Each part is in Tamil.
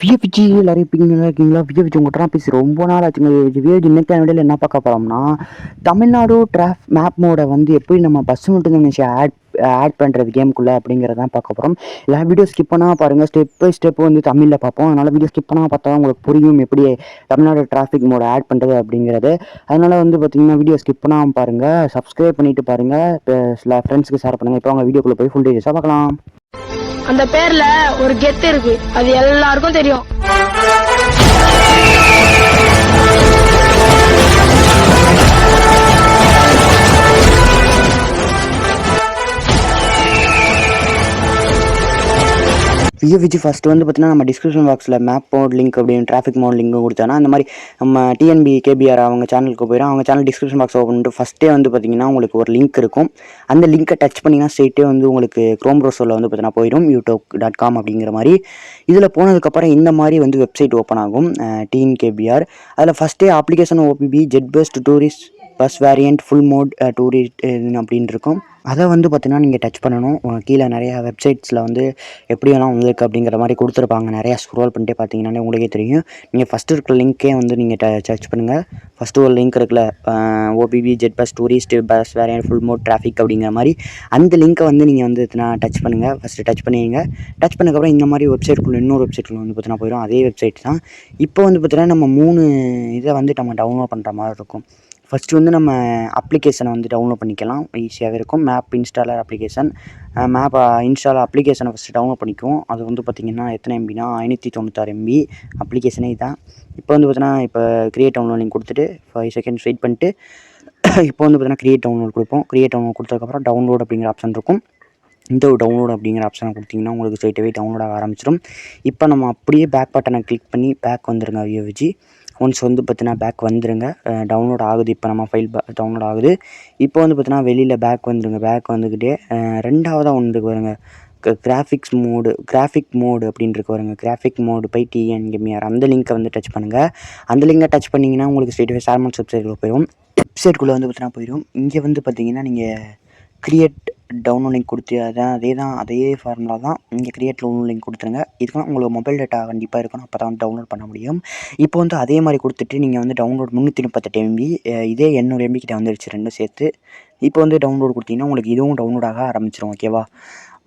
விஜய் எல்லாரும் நல்லா இருக்கீங்களா? விஜய் உங்கள்கிட்ட பேசி ரொம்ப நாள் ஆச்சுங்க. விஜய் இன்னைக்கு வீடியோவில் என்ன பார்க்க போகிறோம்னா, தமிழ்நாடு மேப் மோடை வந்து எப்படி நம்ம பஸ் மட்டும் நினச்சி ஆட் பண்ணுறது கேமுக்குள்ளே அப்படிங்கிறதான் பார்க்க போகிறோம். எல்லா வீடியோ ஸ்கிப் பண்ணால் பாருங்கள். ஸ்டெப் பை ஸ்டெப் வந்து தமிழில் பார்ப்போம். அதனால் வீடியோ ஸ்கிப் பண்ணால் பார்த்தா உங்களுக்கு புரியும் எப்படி தமிழ்நாடு டிராஃபிக் மோடை ஆட் பண்ணுறது அப்படிங்கிறது. அதனால் வந்து பார்த்தீங்கன்னா வீடியோ ஸ்கிப் பண்ணாமல் பாருங்கள். சப்ஸ்கிரைப் பண்ணிவிட்டு பாருங்கள். சில ஃப்ரெண்ட்ஸுக்கு ஷேர் பண்ணுங்கள். இப்போ அவங்க வீடியோக்குள்ளே போய் ஃபுல் டீட்டெயில்ஸாக பார்க்கலாம். அந்த பேர்ல ஒரு கெத்து இருக்கு, அது எல்லாருக்கும் தெரியும். விஜய் ஃபஸ்ட்டு வந்து பார்த்தீங்கன்னா நம்ம டிஸ்கிரிப்ஷன் பாக்ஸில் மேப் மோட் லிங்க் அப்படின்னு டிராஃபிக் மோட் லிங்க் கொடுத்தானா அந்த மாதிரி நம்ம டிஎன்பி கேபிஆர் அவங்க சேனலுக்கு போயிடும். அவங்க சேனல் டிஸ்கிரிப்ஷன் பாக்ஸ் ஓப்பன் பண்ணிட்டு ஃபஸ்ட்டே வந்து பார்த்தீங்கன்னா உங்களுக்கு ஒரு லிங்க் இருக்கும். அந்த லிங்க்கை டச் பண்ணிங்கன்னா ஸ்ட்ரெயிட்டே வந்து உங்களுக்கு க்ரோம் ப்ரௌசரில் வந்து பார்த்தீங்கன்னா போயிடும் youtube.com அப்படிங்கிற மாதிரி. இதில் போனதுக்கப்புறம் இந்த மாதிரி வந்து வெப்சைட் ஓப்பன் ஆகும் டிஎன்கேபிஆர். அதில் ஃபஸ்ட்டே application OPP jet best tourist bus variant full mod tourist அப்படின்னு இருக்கும். அதை வந்து பார்த்தீங்கன்னா நீங்கள் டச் பண்ணணும். கீழே நிறையா வெப்சைட்ஸில் வந்து எப்படியெல்லாம் வந்திருக்கு அப்படிங்கிற மாதிரி கொடுத்துருப்பாங்க. நிறையா ஸ்க்ரோல் பண்ணிட்டே பார்த்தீங்கன்னாலே உங்களுக்கே தெரியும். நீங்கள் ஃபஸ்ட்டு இருக்கிற லிங்க்கே வந்து நீங்கள் டச் பண்ணுங்கள். ஃபஸ்ட்டு ஒரு லிங்க் இருக்குல்ல, OPP jet bus tourist bus variant full mod traffic அப்படிங்கிற மாதிரி அந்த லிங்க்கை வந்து நீங்கள் வந்து டச் பண்ணுங்கள். ஃபஸ்ட்டு டச் பண்ணிங்க. டச் பண்ணக்கப்புறம் இந்த மாதிரி வெப்சைட்டுக்குள்ளே இன்னொரு வெப்சைட்டுக்குள்ளே வந்து பார்த்தீங்கன்னா போயிடும். அதே வெப்சைட் தான். இப்போ வந்து பார்த்தீங்கன்னா நம்ம 3 இதை வந்து நம்ம டவுன்லோட் பண்ணுற மாதிரி இருக்கும். ஃபஸ்ட்டு வந்து நம்ம அப்ளிகேஷனை வந்து டவுன்லோட் பண்ணிக்கலாம். ஈஸியாகவே இருக்கும். Map installer application. Map installer அப்ளிகேஷனை ஃபஸ்ட்டு டவுன்லோட் பண்ணிக்குவோம். அது வந்து பார்த்திங்கன்னா எத்தனை எம்பினா 596 MB அப்ளிகேஷனே இதான். இப்போ வந்து பார்த்தீங்கன்னா இப்போ க்ரியேட் டவுன்லோட் லிங்க் கொடுத்துட்டு 5 செகண்ட்ஸ் வெயிட் பண்ணிட்டு இப்போ வந்து பார்த்தீங்கன்னா க்ரியேட் டவுன்லோட் கொடுப்போம். க்ரியேட் டவுன்லோட் கொடுத்ததுக்கப்புறம் டவுன்லோட் அப்படிங்கிற ஆப்ஷன் இருக்கும். இந்த ஒரு டவுன்லோட் அப்படிங்கிற ஆப்ஷனை கொடுத்திங்கன்னா உங்களுக்கு ஸ்ட்ரெயிட்டாகவே டவுன்லோட் ஆக ஆரம்பிச்சிடும். இப்போ நம்ம அப்படியே பேக் பட்டனை கிளிக் பண்ணி பேக் வந்துடுங்க. விஜய் ஒன்ஸ் வந்து பார்த்தீங்கன்னா பேக் வந்துடுங்க. டவுன்லோட் ஆகுது. இப்போ நம்ம ஃபைல் டவுன்லோட் ஆகுது. இப்போ வந்து பார்த்தீங்கன்னா வெளியில் பேக் வந்துடுங்க. பேக் வந்துக்கிட்டே ரெண்டாவதாக ஒன்று வருங்க, கிராஃபிக் மோடு அப்படின்ட்டு வருங்க. கிராஃபிக் மோடு பை டிஎன்கேபிஆர் அந்த லிங்க்கை வந்து டச் பண்ணுங்கள். அந்த லிங்கை டச் பண்ணிங்கன்னா உங்களுக்கு ஸ்ட்ரெயிட்டாகவே சார்மன்ஸ் வெப்சைட்டுக்குள்ளே போயிடும். வெப்சைட்டுக்குள்ளே வந்து பார்த்தீங்கன்னா போயிடும். இங்கே வந்து பார்த்தீங்கன்னா நீங்கள் க்ரியேட் டவுன்லோட் லிங்க் கொடுத்து அதே ஃபார்முலா தான். இங்கே க்ரியேட் டவுன்லோட் லிங்க் கொடுத்துருங்க. இதுக்கெல்லாம் உங்களுக்கு மொபைல் டேட்டா கண்டிப்பாக இருக்கணும். அப்போ தான் வந்து டவுன்லோட் பண்ண முடியும். இப்போ வந்து அதே மாதிரி கொடுத்துட்டு நீங்கள் வந்து டவுன்லோட் 338 MB இதே 800 MB கிட்ட வந்துடுச்சு ரெண்டும் சேர்த்து. இப்போ வந்து டவுன்லோட் கொடுத்தீங்கன்னா உங்களுக்கு இதுவும் டவுன்லோட் ஆக ஆரம்பிச்சிடும். ஓகேவா?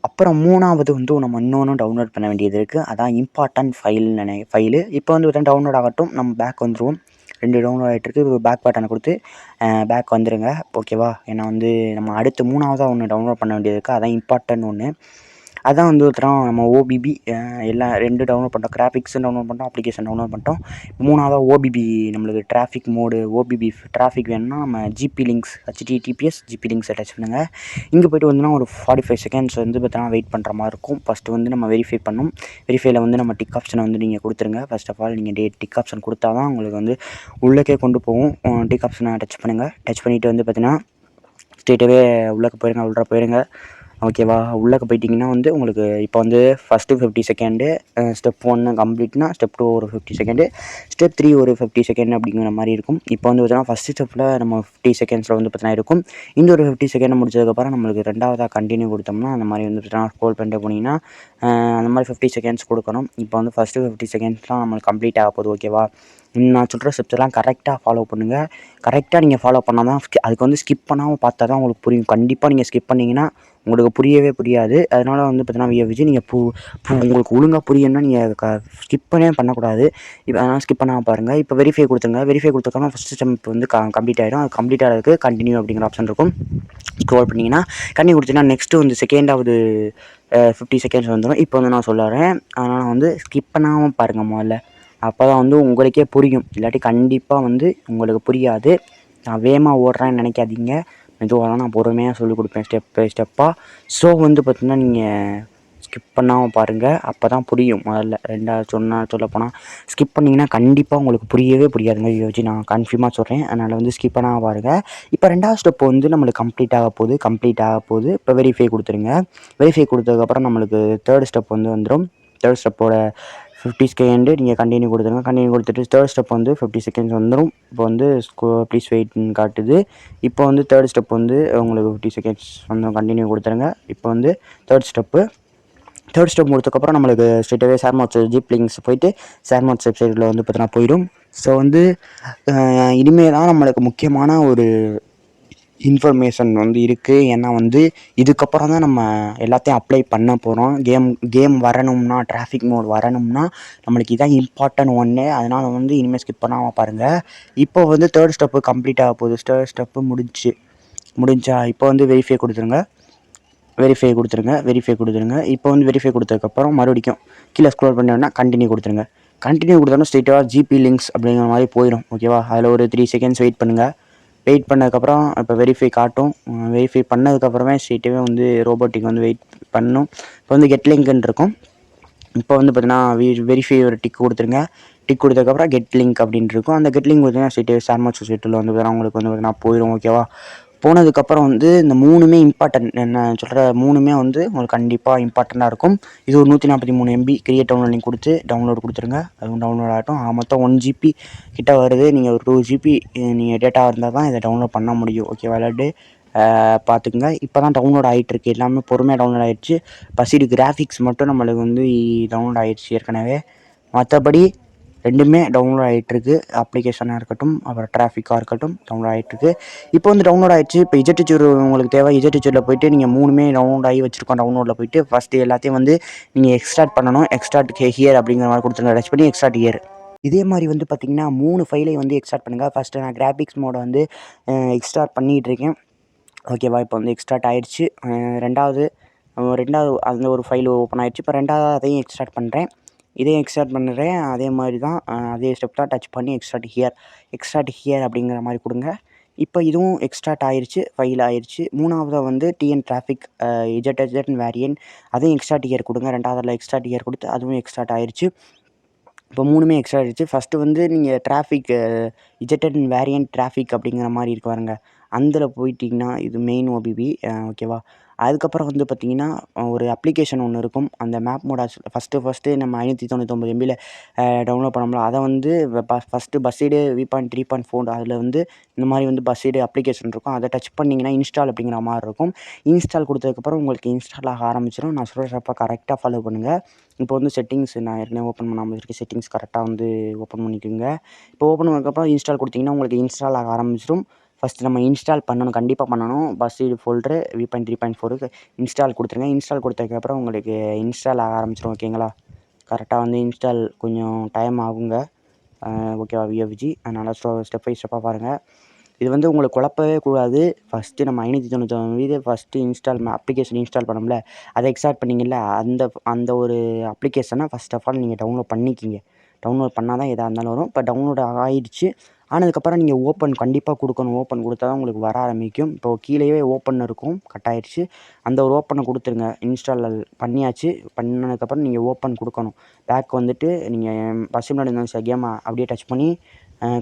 அப்புறம் 3வது வந்து நம்ம இன்னொன்று டவுன்லோட் பண்ண வேண்டியது இருக்குது. அதான் இம்பார்ட்டன்ட் ஃபைலு. இப்போ வந்து பார்த்தீங்கன்னா டவுன்லோட் ஆகட்டும். நம்ம பேக் வந்துடுவோம். 2 டவுன்லோட் ஆகிட்டுருக்கு. பேக் பட்டனை கொடுத்து பேக் வந்துடுங்க. ஓகேவா? ஏன்னா வந்து நம்ம அடுத்து 3வதாக ஒன்று டவுன்லோட் பண்ண வேண்டியது இருக்குது. அதான் இம்பார்ட்டன்ட் ஒன்று. அதான் வந்து நம்ம ஓபிபி எல்லாம் 2 டவுன்லோட் பண்ணிட்டோம். கிராஃபிக்ஸும் டவுன்லோட் பண்ணிட்டோம். அப்ளிகேஷன் டவுன்லோட் பண்ணிட்டோம். 3வதாக ஓபிபி நம்மளுக்கு டிராஃபிக் மோடு ஓபிபி டிராஃபிக் வேணும்னா நம்ம ஜிபி லிங்க்ஸ் HTTPS ஜிபி லிங்க்ஸை டச் பண்ணுங்கள். இங்கே போய்ட்டு வந்துன்னா ஒரு 45 செகண்ட்ஸ் வந்து பார்த்தீங்கன்னா வெயிட் பண்ணுற மாதிரி இருக்கும். ஃபஸ்ட்டு வந்து நம்ம வெரிஃபை பண்ணணும். வெரிஃபைல வந்து நம்ம டிக் ஆப்ஷனை வந்து நீங்கள் கொடுத்துருங்க. ஃபர்ஸ்ட் ஆஃப் ஆல் நீங்கள் டிக் ஆப்ஷன் கொடுத்தா தான் உங்களுக்கு வந்து உள்ளக்கே கொண்டு போகும். டிக் ஆப்ஷனை டச் பண்ணுங்கள். டச் பண்ணிவிட்டு வந்து பார்த்தீங்கன்னா ஸ்ட்ரெயிட்டாகவே உள்ளே போயிருங்க. ஓகேவா? உள்ளே போயிட்டிங்கன்னா வந்து உங்களுக்கு இப்போ வந்து ஃபஸ்ட்டு 50 செகண்டு, ஸ்டெப் 1 கம்ப்ளீட்னா ஸ்டெப் 2 ஒரு 50 செகண்டு, ஸ்டெப் 3 ஒரு 50 செகண்ட் அப்படிங்கிற மாதிரி இருக்கும். இப்போ வந்து பார்த்தீங்கன்னா ஃபஸ்ட்டு ஸ்டெப்பில் நம்ம 50 செகண்ட்ஸில் வந்து பார்த்தீங்கன்னா இருக்கும். இந்த ஒரு 50 செகண்ட் முடிச்சதுக்கப்புறம் நம்மளுக்கு ரெண்டாவதாக கண்டினியூ கொடுத்தோம்னா அந்த மாதிரி வந்து பார்த்தீங்கன்னா ஸ்க்ரோல் பண்ணிட்டு போனீங்கன்னா அந்த மாதிரி 50 செகண்ட்ஸ் கொடுக்கணும். இப்போ வந்து ஃபஸ்ட்டு 50 செகண்ட்ஸ்லாம் நம்மளுக்கு கம்ப்ளீட் ஆக போகுது. ஓகேவா? நான் சொல்கிற ஸ்டெப்ஸ் எல்லாம் கரெக்டாக ஃபாலோ பண்ணுங்கள். கரெக்டாக நீங்கள் ஃபாலோ பண்ணால் தான் அதுக்கு வந்து ஸ்கிப் பண்ணாமல் பார்த்தா தான் உங்களுக்கு புரியும். கண்டிப்பாக நீங்கள் ஸ்கிப் பண்ணிங்கன்னா உங்களுக்கு புரியவே புரியாது. அதனால் வந்து பார்த்தீங்கன்னா விஜய் நீங்கள் உங்களுக்கு ஒழுங்காக புரியணும்னா நீங்கள் ஸ்கிப் பண்ணக்கூடாது. இப்போ அதனால் ஸ்கிப் பண்ணாமல் பாருங்கள். இப்போ வெரிஃபை கொடுத்துருங்க. வெரிஃபை கொடுத்தோம்னா ஃபஸ்ட்டு ஸ்டெப் வந்து கம்ப்ளீட் ஆகிடும். அது கம்ப்ளீட் ஆகிறதுக்கு கண்டினியூ அப்படிங்கிற ஆப்ஷன் இருக்கும். ஸ்க்ரோல் பண்ணிங்கன்னா கண்டினியூ கொடுத்தீங்கன்னா நெக்ஸ்ட்டு வந்து செகண்டாவது 50 செகண்ட்ஸ் வந்துடும். இப்போ வந்து நான் சொல்லுறேன். அதனால் வந்து ஸ்கிப் பண்ணாமல் பாருங்கள் முதல்ல. அப்போ தான் வந்து உங்களுக்கே புரியும். இல்லாட்டி கண்டிப்பாக வந்து உங்களுக்கு புரியாது. நான் வேகமாக ஓடுறேன்னு நினைக்காதீங்க. மெதுவாக நான் பொறுமையாக சொல்லிக் கொடுப்பேன் ஸ்டெப் பை ஸ்டெப்பாக. ஸோ வந்து பார்த்திங்கன்னா நீங்கள் ஸ்கிப் பண்ணாமல் பாருங்கள். அப்போ தான் புரியும். முதல்ல ரெண்டாவது சொல்லப்போனால் ஸ்கிப் பண்ணிங்கன்னா கண்டிப்பாக உங்களுக்கு புரியவே புரியாதுங்க. யோசிச்சு நான் கன்ஃபார்மாக சொல்கிறேன். அதனால் வந்து ஸ்கிப் பண்ணாமல் பாருங்கள். இப்போ ரெண்டாவது ஸ்டெப் வந்து நம்மளுக்கு கம்ப்ளீட் ஆக போகுது. இப்போ வெரிஃபை கொடுத்துருங்க. வெரிஃபை கொடுத்ததுக்கப்புறம் நம்மளுக்கு தேர்ட் ஸ்டெப் வந்து வந்துடும். தேர்ட் ஸ்டெப்போட 50 செகண்டு நீங்கள் கண்டினியூ கொடுத்துருங்க. கண்டினியூ கொடுத்துட்டு தேர்ட் ஸ்டெப் வந்து 50 செகண்ட்ஸ் வந்துடும். இப்போ வந்து ப்ளீஸ் வெயிட்னு காட்டுது. இப்போ வந்து தேர்ட் ஸ்டெப் வந்து உங்களுக்கு 50 செகண்ட்ஸ் வந்து கண்டினியூ கொடுத்துருங்க. இப்போ வந்து தேர்ட் ஸ்டெப்பு தேர்ட் ஸ்டெப் முடிச்சதுக்கப்புறம் நம்மளுக்கு ஸ்ட்ரெயிட்டாகவே ஷேர் மார்க்கெட் ஜீப் லிங்க்ஸ் போயிட்டு ஷேர் மார்க்கெட் வெப்சைட்டில் வந்து பார்த்தீங்கன்னா போயிடும். ஸோ வந்து இனிமேல் தான் நம்மளுக்கு முக்கியமான ஒரு இன்ஃபர்மேஷன் வந்து இருக்குது. ஏன்னா வந்து இதுக்கப்புறம் தான் நம்ம எல்லாத்தையும் அப்ளை பண்ண போகிறோம். கேம் வரணும்னா, டிராஃபிக் மோட் வரணும்னா நம்மளுக்கு இதான் இம்பார்ட்டன்ட் ஒன்று. அதனால் வந்து இனிமேல் ஸ்கிப் பண்ணாமல் பாருங்கள். இப்போ வந்து தேர்ட் ஸ்டெப்பு கம்ப்ளீட் ஆக போகுது. தேர்ட் ஸ்டெப்பு முடிஞ்சா இப்போ வந்து வெரிஃபை கொடுத்துருங்க. இப்போ வந்து வெரிஃபை கொடுத்ததுக்கப்புறம் மறுபடியும் கீழே ஸ்க்ரோல் பண்ணோன்னா கண்டினியூ கொடுத்துருங்க. கண்டினியூ கொடுத்தோன்னா ஸ்ட்ரெயிட்டாக ஜிபி லிங்க்ஸ் அப்படிங்கிற மாதிரி போயிடும். ஓகேவா? அதில் ஒரு 3 செகண்ட்ஸ் வெயிட் பண்ணுங்கள். வெயிட் பண்ணதுக்கப்புறம் இப்போ வெரிஃபை காட்டும். வெரிஃபை பண்ணதுக்கப்புறமே ஸ்ட்ரெயிட்டாகவே வந்து ரோபோட்டிக் வந்து வெயிட் பண்ணணும். இப்போ வந்து கெட் லிங்க்னு இருக்கும். இப்போ வந்து பார்த்தீங்கன்னா வெரிஃபை ஒரு டிக் கொடுத்துருங்க. டிக் கொடுத்ததுக்கப்புறம் கெட் லிங்க் அப்படின்ட்டு இருக்கும். அந்த கெட் லிங்க் பார்த்தீங்கன்னா ஸ்ட்ரெயிட்டாகவே ஷேர் மார்க்கெட் வெப்சைட்டில் வந்து பார்த்தீங்கன்னா உங்களுக்கு வந்து பார்த்தீங்கன்னா போயிடும். ஓகேவா? போனதுக்கப்புறம் வந்து இந்த 3மே இம்பார்ட்டன்ட். என்ன சொல்கிற 3மே வந்து உங்களுக்கு கண்டிப்பாக இம்பார்ட்டண்ட்டாக இருக்கும். இது ஒரு 143 MB கிரியேட் டவுன்லோட் லிங்க் கொடுத்து டவுன்லோட் கொடுத்துருங்க. அதுவும் டவுன்லோட் ஆகட்டும். மொத்தம் 1 GB கிட்ட வருது. நீங்கள் ஒரு 2 GB நீங்கள் டேட்டா இருந்தால் தான் இதை டவுன்லோட் பண்ண முடியும். ஓகேவா? விளையாட்டு பார்த்துக்குங்க. இப்போ தான் டவுன்லோட் ஆகிட்டுருக்கு. எல்லாமே பொறுமையாக டவுன்லோட் ஆகிடுச்சு. பசிடு கிராஃபிக்ஸ் மட்டும் நம்மளுக்கு வந்து டவுன்லோட் ஆகிடுச்சு ஏற்கனவே. மற்றபடி ரெண்டுமே டவுன்லோட் ஆகிட்டுருக்கு. அப்ளிகேஷனாக இருக்கட்டும், அப்புறம் டிராஃபிக்காக இருக்கட்டும் டவுன்லோட் ஆகிட்டுருக்கு. இப்போ வந்து டவுன்லோட் ஆகிடுச்சு. இப்போ இஜெட்டிச்சூர் உங்களுக்கு தேவை. இஜெட்டிச்சூரில் போய்ட்டு நீங்கள் 3மே டவுன்லோட் ஆகி வச்சுருக்கோம். டவுன்லோடில் போய்ட்டு ஃபஸ்ட்டு எல்லாத்தையும் வந்து நீங்கள் எக்ஸ்ட்ராக்ட் பண்ணணும். எக்ஸ்ட்ராக்ட் ஹியர் அப்படிங்கிற மாதிரி கொடுத்துருங்க. டச் பண்ணி எக்ஸ்ட்ராக்ட் ஹியர். இதே மாதிரி வந்து பார்த்திங்கன்னா 3 ஃபைலை வந்து எக்ஸ்ட்ராக்ட் பண்ணுங்கள். ஃபஸ்ட்டு நான் கிராஃபிக்ஸ் மோடை வந்து எக்ஸ்ட்ராக்ட் பண்ணிகிட்ருக்கேன். ஓகேவா? இப்போ வந்து எக்ஸ்ட்ராக்ட் ஆகிடுச்சு. ரெண்டாவது அந்த ஒரு ஃபைல் ஓப்பன் ஆகிடுச்சு. இப்போ ரெண்டாவது அதையும் எக்ஸ்ட்ராக்ட் பண்ணுறேன். இதையும் எக்ஸ்ட்ராக்ட் பண்ணுறேன். அதே மாதிரி தான் அதே ஸ்டெப் தான். டச் பண்ணி எக்ஸ்ட்ராக்ட் ஹியர் அப்படிங்கிற மாதிரி கொடுங்க. இப்போ இதுவும் எக்ஸ்ட்ராக்ட் ஆகிடுச்சு. ஃபைல் ஆகிடுச்சு. மூணாவதாக வந்து டிஎன் டிராஃபிக் இஜெட் வேரியன்ட் அதையும் எக்ஸ்ட்ராக்ட் ஹியர் கொடுங்க. ரெண்டாவதில் எக்ஸ்ட்ராக்ட் ஹியர் கொடுத்து அதுவும் எக்ஸ்ட்ராக்ட் ஆகிடுச்சு. இப்போ 3மே எக்ஸ்ட்ரா ஆகிடுச்சு. ஃபஸ்ட்டு வந்து நீங்கள் டிராஃபிக் இஜெட் வேரியன்ட் டிராஃபிக் அப்படிங்கிற மாதிரி இருக்கு பாருங்க. அதில் போயிட்டிங்கன்னா இது மெயின் ஓபிபி. ஓகேவா? அதுக்கப்புறம் வந்து பார்த்திங்கன்னா ஒரு அப்ளிகேஷன் ஒன்று இருக்கும். அந்த மேப் மோட ஃபஸ்ட்டு நம்ம 599 MBயில் டவுன்லோட் பண்ணோம்ல, அதை வந்து ஃபஸ்ட்டு பஸ்ஸீடு V.3.4 அதில் வந்து இந்த மாதிரி வந்து பஸ்ஸீடு அப்ளிகேஷன் இருக்கும். அதை டச் பண்ணிங்கன்னா இன்ஸ்டால் அப்படிங்கிற மாதிரி இருக்கும். இன்ஸ்டால் கொடுத்ததுக்கப்புறம் உங்களுக்கு இன்ஸ்டால் ஆக ஆரம்பிச்சிடும். நான் சொல்கிற ஸ்டெப்பை கரெக்டாக ஃபாலோ பண்ணுங்கள். இப்போ வந்து செட்டிங்ஸ் நான் ஏற்கனவே ஓப்பன் பண்ணாமல் இருக்குது. செட்டிங்ஸ் கரெக்டாக வந்து ஓப்பன் பண்ணிக்கோங்க. இப்போ ஓப்பன் பண்ணதுக்கப்புறம் இன்ஸ்டால் கொடுத்திங்கன்னா உங்களுக்கு இன்ஸ்டால் ஆக ஆரம்பிச்சிடும். ஃபஸ்ட்டு நம்ம இன்ஸ்டால் பண்ணணும். கண்டிப்பாக பண்ணணும். பஸ்ஸீடு ஃபோல்டரு V.3.4க்கு இன்ஸ்டால் கொடுத்துருங்க. இன்ஸ்டால் கொடுத்ததுக்கப்புறம் உங்களுக்கு இன்ஸ்டால் ஆக ஆரம்பிச்சிடும். ஓகேங்களா? கரெக்டாக வந்து இன்ஸ்டால் கொஞ்சம் டைம் ஆகுங்க. ஓகேவா? VFG அதனால் ஸ்டெப் பை ஸ்டெப்பாக பாருங்கள். இது வந்து உங்களுக்கு குழப்பவே கூடாது. ஃபஸ்ட்டு நம்ம 599 ஃபஸ்ட்டு அப்ளிகேஷன் இன்ஸ்டால் பண்ணோம்ல, அதை எக்ஸ்ட்ராக்ட் பண்ணிங்கல்ல, அந்த ஒரு அப்ளிகேஷனை ஃபஸ்ட் ஆஃப் ஆல் நீங்கள் டவுன்லோட் பண்ணிக்கிங்க. டவுன்லோட் பண்ணால் தான் எதாக இருந்தாலும் வரும். இப்போ டவுன்லோட் ஆகிடுச்சு. ஆனதுக்கப்புறம் நீங்கள் ஓப்பன் கண்டிப்பாக கொடுக்கணும். ஓப்பன் கொடுத்தா தான் உங்களுக்கு வர ஆரம்பிக்கும். இப்போது கீழேயே ஓப்பன் இருக்கும். கட் ஆகிடுச்சு. அந்த ஒரு ஓப்பனை கொடுத்துருங்க. இன்ஸ்டால் பண்ணியாச்சு. பண்ணதுக்கப்புறம் நீங்கள் ஓப்பன் கொடுக்கணும். பேக் வந்துட்டு நீங்கள் பஸ் முன்னாடி கேமை அப்படியே டச் பண்ணி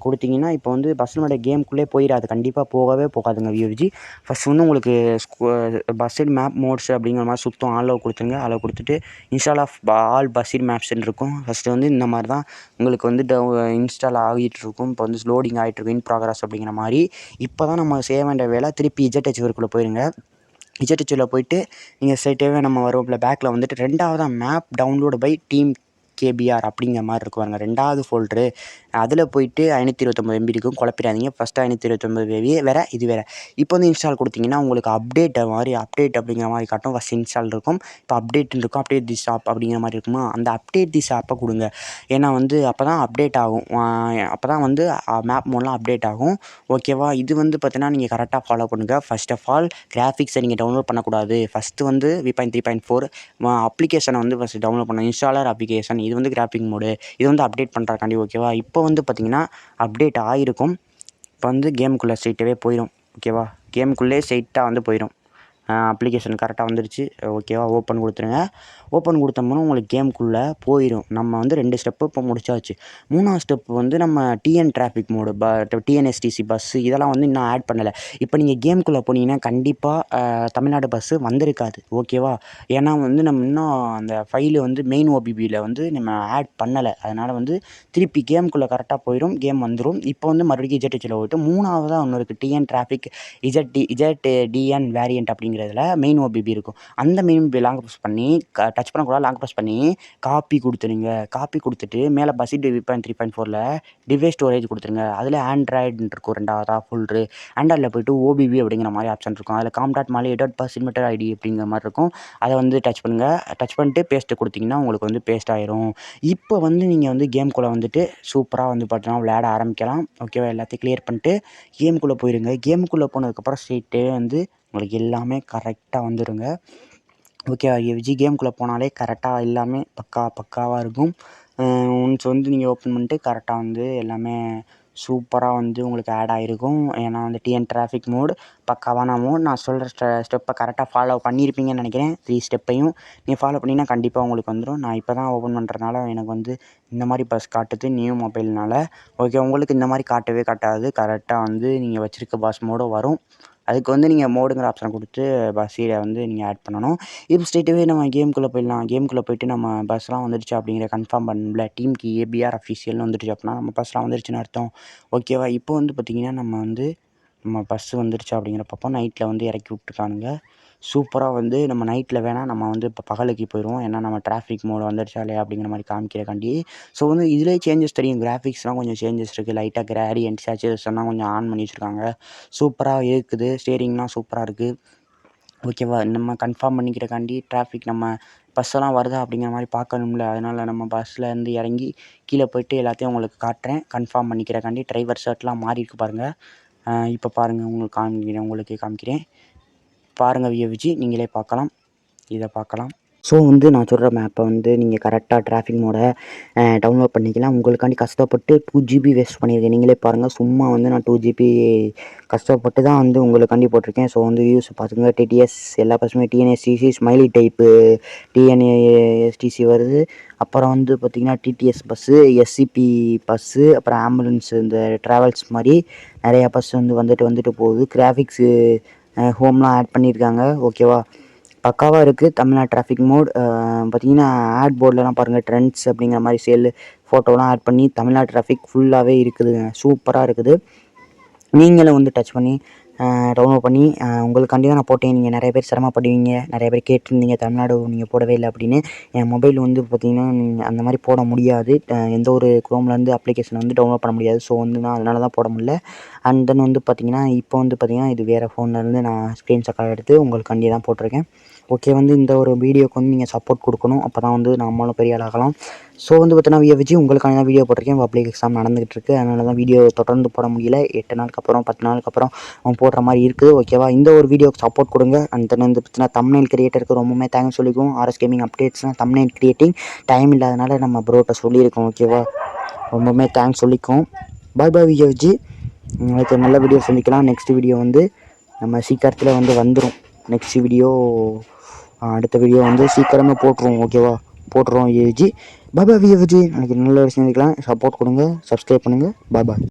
கொடுத்தீங்கன்னா இப்போ வந்து பஸ்ஸினோட கேமுக்குள்ளே போயிடாது. கண்டிப்பாக போகாதுங்க VFG. ஃபஸ்ட் வந்து உங்களுக்கு பஸ்ஸிட் மேப் மோட்ஸ் அப்படிங்கிற மாதிரி சுத்தம் ஆலோவ் கொடுத்துருங்க. ஆலோவ் கொடுத்துட்டு இன்ஸ்டால் ஆஃப் ஆல் பஸ்ஸிட் மேப்ஸ்ன்னு இருக்கும். ஃபஸ்ட்டு வந்து இந்த மாதிரி தான் உங்களுக்கு வந்து இன்ஸ்டால் ஆகிட்டுருக்கும். இப்போ வந்து லோடிங் ஆகிட்டுருக்கும். இன் ப்ராக்ரஸ் அப்படிங்கிற மாதிரி. இப்போ தான் நம்ம செய்ய வேண்டிய வேலை திருப்பி இஜெட்ஹெச்க்குள்ளே போயிருங்க. இஜெட்ஹெச்சில் போயிட்டு நீங்கள் ஸ்ட்ரெயிட்டாகவே நம்ம வருவோம்ல, பேக்கில் வந்துட்டு ரெண்டாவதாக map download by team KBR அப்படிங்கிற மாதிரி இருக்கும் பாருங்க. ரெண்டாவது ஃபோல்டரு அதில் போயிட்டு 529 MB இருக்கும். குழப்பிடாதீங்க. ஃபஸ்ட்டு 529 MB வேறு, இது வேறு. இப்போ வந்து இன்ஸ்டால் கொடுத்தீங்கன்னா உங்களுக்கு அப்டேட் அப்படிங்கிற மாதிரி காட்டும். ஃபஸ்ட் இன்ஸ்டால் இருக்கும். இப்போ அப்டேட்னு இருக்கும். அப்டேட் திஸ் ஆப் அப்படிங்கிற மாதிரி இருக்குமா, அந்த அப்டேட் திஸ் ஆப்பை கொடுங்க. ஏன்னா வந்து அப்போ தான் அப்டேட் ஆகும். அப்போ தான் வந்து மேப் மோட்லாம் அப்டேட் ஆகும். ஓகேவா? இது வந்து பார்த்தீங்கன்னா நீங்கள் கரெக்டாக ஃபாலோ பண்ணுங்கள். ஃபஸ்ட் ஆஃப் ஆல் கிராஃபிக்ஸை நீங்கள் டவுன்லோட் பண்ணக்கூடாது. ஃபஸ்ட்டு வந்து V.3.4 அப்ளிகேஷனை வந்து ஃபஸ்ட்டு டவுன்லோட் பண்ணணும். இன்ஸ்டாலர் அப்ளிகேஷன் இது வந்து கிராஃபிக் மோடு. இது வந்து அப்டேட் பண்ணுறக்காண்டி. ஓகேவா? இப்போ வந்து பார்த்திங்கன்னா அப்டேட் ஆகிருக்கும். இப்போ வந்து கேமுக்குள்ளே ஸ்ட்ரெயிட்டாகவே போயிடும். ஓகேவா? கேமுக்குள்ளே ஸ்ட்ரெயிட்டாக வந்து போயிடும். அப்ளிகேஷன் கரெக்டாக வந்துருச்சு. ஓகேவா? ஓப்பன் கொடுத்துருங்க. ஓப்பன் கொடுத்தோம்னா உங்களுக்கு கேமுக்குள்ளே போயிடும். நம்ம வந்து 2 ஸ்டெப்பு இப்போ முடிச்சாச்சு. 3வது ஸ்டெப் வந்து நம்ம TN traffic mode TNSTC bus இதெல்லாம் வந்து இன்னும் ஆட் பண்ணலை. இப்போ நீங்கள் கேமுக்குள்ளே போனீங்கன்னா கண்டிப்பாக தமிழ்நாடு பஸ்ஸு வந்திருக்காது. ஓகேவா? ஏன்னா வந்து நம்ம இன்னும் அந்த ஃபைலு வந்து மெயின் OBBயில் வந்து நம்ம ஆட் பண்ணலை. அதனால் வந்து திருப்பி கேமுக்குள்ளே கரெக்டாக போயிடும். கேம் வந்துடும். இப்போ வந்து மறுபடியும் இஜெட்ஹெச்சில் போய்ட்டு 3வதாக ஒன்று இருக்குது. TN traffic Z TN variant அப்படிங்கிற ஓபிபியில் இதில் மெயின் ஓபிபி இருக்கும். அந்த மெயின் ஓபிபி லாங் ப்ரெஸ் பண்ணி டச் பண்ணக்கூடாது, லாங் ப்ரெஸ் பண்ணி காப்பி கொடுத்துருங்க. காப்பி கொடுத்துட்டு மேலே பசிட் 3.4ல் டிவைஸ் ஸ்டோரேஜ் கொடுத்துருங்க. அதில் ஆண்ட்ராய்டுன்னு இருக்கும் 2வதா ஃபோல்ட்ரு. ஆண்ட்ராய்டில் போய்ட்டு ஓபிபி அப்படிங்கிற மாதிரி ஆப்ஷன் இருக்கும். அதில் com.mali /submitter id அப்படிங்கிற மாதிரி இருக்கும். அதை வந்து டச் பண்ணுங்கள். டச் பண்ணிட்டு பேஸ்ட்டு கொடுத்தீங்கன்னா உங்களுக்கு வந்து பேஸ்ட் ஆயிரும். இப்போ வந்து நீங்கள் வந்து கேம்குள்ளே வந்துட்டு சூப்பராக வந்து பார்த்தீங்கன்னா விளையாட ஆரம்பிக்கலாம். ஓகேவா? எல்லாத்தையும் கிளியர் பண்ணிட்டு கேமுக்குள்ளே போயிருங்க. கேமுக்குள்ளே போனதுக்கப்புறம் ஸ்ட்ரெயிட்டே வந்து உங்களுக்கு எல்லாமே கரெக்டாக வந்துடுங்க. ஓகேவா? விஜி கேமுக்குள்ளே போனாலே கரெக்டாக எல்லாமே பக்காவாக இருக்கும். ஒன்ஸ் வந்து நீங்கள் ஓப்பன் பண்ணிட்டு கரெக்டாக வந்து எல்லாமே சூப்பராக வந்து உங்களுக்கு ஆட் ஆகிருக்கும். ஏன்னா வந்து டிஎன் டிராஃபிக் மோடு பக்காவான மோட். நான் சொல்கிற ஸ்டெப்பை கரெக்டாக ஃபாலோ பண்ணியிருப்பீங்கன்னு நினைக்கிறேன். 3 ஸ்டெப்பையும் நீங்கள் ஃபாலோ பண்ணிங்கன்னா கண்டிப்பாக உங்களுக்கு வந்துடும். நான் இப்போ தான் ஓப்பன் பண்ணுறதுனால எனக்கு வந்து இந்த மாதிரி பஸ் காட்டுது நியூ மொபைல்னால். ஓகே, உங்களுக்கு இந்த மாதிரி காட்டவே காட்டாது. கரெக்டாக வந்து நீங்கள் வச்சுருக்க பஸ் மோடும் வரும். அதுக்கு வந்து நீங்கள் மோடுங்கிற ஆப்ஷனை கொடுத்து பஸ்ஸில் வந்து நீங்கள் ஆட் பண்ணணும். இப்போ ஸ்ட்ரெயிட்டாகவே நம்ம கேமுக்குள்ளே போயிடலாம். கேமுக்குள்ளே போய்ட்டு நம்ம பஸ்லாம் வந்துடுச்சு அப்படிங்கிற கன்ஃபார்ம் பண்ணல. டீமுக்கு ஏபிஆர் அஃபிஷியல்னு வந்துடுச்சு அப்படின்னா நம்ம பஸ்லாம் வந்துருச்சுன்னு அர்த்தம். ஓகேவா? இப்போ வந்து பார்த்திங்கன்னா நம்ம பஸ்ஸு வந்துருச்சு அப்படிங்கிற பார்ப்போம். நைட்டில் வந்து இறக்கி விட்டுருக்கானுங்க. சூப்பராக வந்து நம்ம நைட்டில் வேணால் நம்ம வந்து இப்போ பகலுக்கு போயிடுவோம். ஏன்னா நம்ம டிராஃபிக் மோடு வந்துடுச்சா இல்லையா அப்படிங்கிற மாதிரி காமிக்கிறக்காண்டி. ஸோ வந்து இதிலே சேஞ்சஸ் தெரியும். கிராஃபிக்ஸ்லாம் கொஞ்சம் சேஞ்சஸ் இருக்குது. லைட்டாக கிராடியன்ட் சேச்சுரேஷன்லாம் கொஞ்சம் ஆன் பண்ணி வச்சுருக்காங்க. சூப்பராக இருக்குது. ஸ்டேரிங்லாம் சூப்பராக இருக்குது. ஓகேவா? நம்ம கன்ஃபார்ம் பண்ணிக்கிறக்காண்டி டிராஃபிக் நம்ம பஸ்ஸெல்லாம் வருதா அப்படிங்கிற மாதிரி பார்க்கணும்ல. அதனால் நம்ம பஸ்ஸில் இறங்கி கீழே போய்ட்டு எல்லாத்தையும் உங்களுக்கு காட்டுறேன். கன்ஃபார்ம் பண்ணிக்கிறக்காண்டி டிரைவர் ஷர்ட்லாம் மாறி இருக்கு பாருங்கள். இப்போ பாருங்கள், உங்களுக்கே காமிக்கிறேன். பாருங்கள் விஜி, நீங்களே பார்க்கலாம். இதை பார்க்கலாம். ஸோ வந்து நான் சொல்கிற மேப்பை வந்து நீங்கள் கரெக்டாக டிராஃபிக் மோடை டவுன்லோட் பண்ணிக்கலாம். உங்களுக்காண்டி கஷ்டப்பட்டு 2 GB வேஸ்ட் பண்ணியிருக்கேன். நீங்களே பாருங்கள். சும்மா வந்து நான் 2 GB கஷ்டப்பட்டு தான் வந்து உங்களுக்காண்டி போட்டிருக்கேன். ஸோ வந்து வியூஸ் பார்த்துக்கோங்க. டிடிஎஸ் எல்லா பஸ்ஸுமே டிஎன்எஸ்டிசி ஸ்மைலி டைப்பு டிஎன்எஸ்டிசி வருது. அப்புறம் வந்து பார்த்திங்கன்னா டிடிஎஸ் பஸ்ஸு, எஸ்சிபி பஸ்ஸு, அப்புறம் ஆம்புலன்ஸு, இந்த ட்ராவல்ஸ் மாதிரி நிறையா பஸ் வந்து வந்துட்டு போகுது. கிராஃபிக்ஸு ஹோம்லாம் ஆட் பண்ணியிருக்காங்க. ஓகேவா? பக்காவாக இருக்குது. தமிழ்நாடு டிராஃபிக் மோட் பார்த்திங்கன்னா ஆட் போர்ட்லலாம் பாருங்கள். ட்ரெண்ட்ஸ் அப்படிங்கிற மாதிரி சேல் ஃபோட்டோலாம் ஆட் பண்ணி தமிழ்நாடு டிராஃபிக் ஃபுல்லாகவே இருக்குதுங்க. சூப்பராக இருக்குது. நீங்களும் வந்து டச் பண்ணி டவுன்லோட் பண்ணி உங்களுக்காண்டி தான் நான் போட்டேன். நீங்கள் நிறைய பேர் சிரமப்படுவீங்க. நிறைய பேர் கேட்டிருந்தீங்க தமிழ்நாடு நீங்கள் போடவே இல்லை அப்படின்னு. என் மொபைல் வந்து பார்த்திங்கன்னா அந்த மாதிரி போட முடியாது. எந்த ஒரு குரோம்லேருந்து அப்ளிகேஷன் வந்து டவுன்லோட் பண்ண முடியாது. ஸோ வந்து நான் அதனால தான் போட முடியல. அண்ட் தென் வந்து பார்த்திங்கன்னா இப்போ வந்து பார்த்திங்கன்னா இது வேறு ஃபோன்லேருந்து நான் ஸ்க்ரீன்ஷாட் எடுத்து உங்களுக்காண்டி தான் போட்டிருக்கேன். ஓகே, வந்து இந்த ஒரு வீடியோக்கு வந்து நீங்கள் சப்போர்ட் கொடுக்கணும். அப்போ தான் வந்து நம்மளும் பெரிய ஆளாகலாம். ஸோ வந்து பார்த்தீங்கன்னா விஜி உங்களுக்கான தான் வீடியோ போட்டிருக்கேன். பப்ளிக் எக்ஸாம் நடந்துகிட்டு இருக்குது. அதனால தான் வீடியோ தொடர்ந்து போட முடியல. 8 நாளுக்கு அப்புறம் 10 நாளுக்கு அப்புறம் போடுற மாதிரி இருக்குது. ஓகேவா? இந்த ஒரு வீடியோக்கு சப்போர்ட் கொடுங்க. அண்ட் தென் வந்து பார்த்தீங்கன்னா தம்ப்நெயில் கிரியேட்டருக்கு ரொம்பவுமே தேங்க்ஸ் சொல்லிக்குவோம். ஆர்எஸ் கேமிங் அப்டேட்ஸ்னால் தம்ப்நெயில் கிரியேட்டிங் டைம் இல்லாதனால நம்ம ப்ரோட்ட சொல்லியிருக்கோம். ஓகேவா? ரொம்பவுமே தேங்க்ஸ் சொல்லிக்குவோம். பாய் விஜி. உங்களுக்கு நல்ல வீடியோ சந்திக்கலாம். நெக்ஸ்ட் வீடியோ வந்து நம்ம சீக்கிரத்தில் வந்து வந்துடும். நெக்ஸ்ட் வீடியோ அடுத்த வீடியோ வந்து சீக்கிரமாக போட்டுருவோம். ஓகேவா? போட்டுருவோம் விஜி. பாய் விஜி. எனக்கு நல்ல விஷயம் சந்திக்கலாம். சப்போர்ட் கொடுங்க, சப்ஸ்கிரைப் பண்ணுங்கள். பாய்.